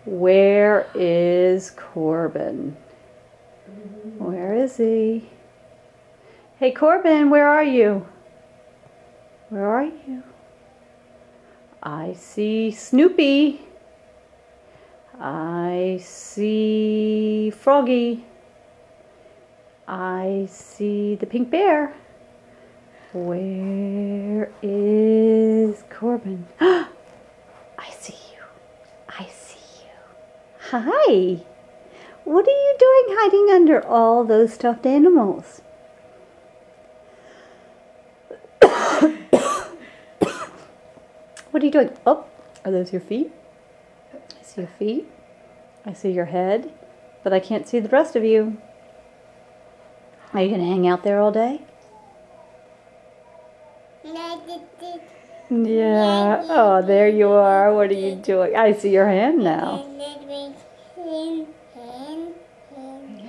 Where is Corbin? Where is he? Hey Corbin, where are you? Where are you? I see Snoopy. I see Froggy. I see the pink bear. Where is Corbin? I see you. I see you. Hi. What are you doing hiding under all those stuffed animals? What are you doing? Oh, are those your feet? I see your feet. I see your head, but I can't see the rest of you. Are you going to hang out there all day? Yeah. Oh, there you are. What are you doing? I see your hand now.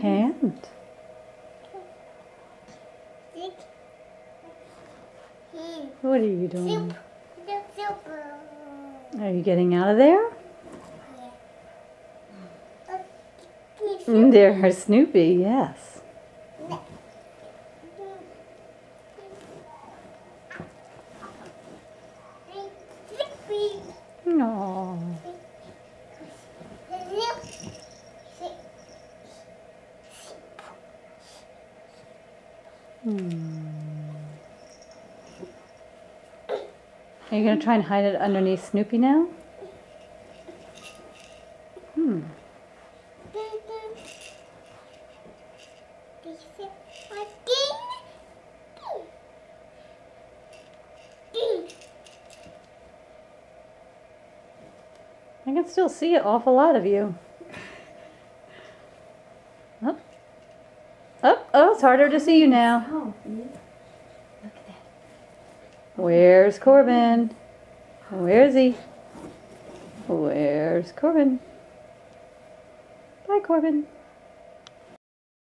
Hand. What are you doing? Are you getting out of there? There's Snoopy, yes. Aww. Are you going to try and hide it underneath Snoopy now? I can still see an awful lot of you. Oh, oh, it's harder to see you now. Look at that. Where's Corbin? Where is he? Where's Corbin? Bye, Corbin.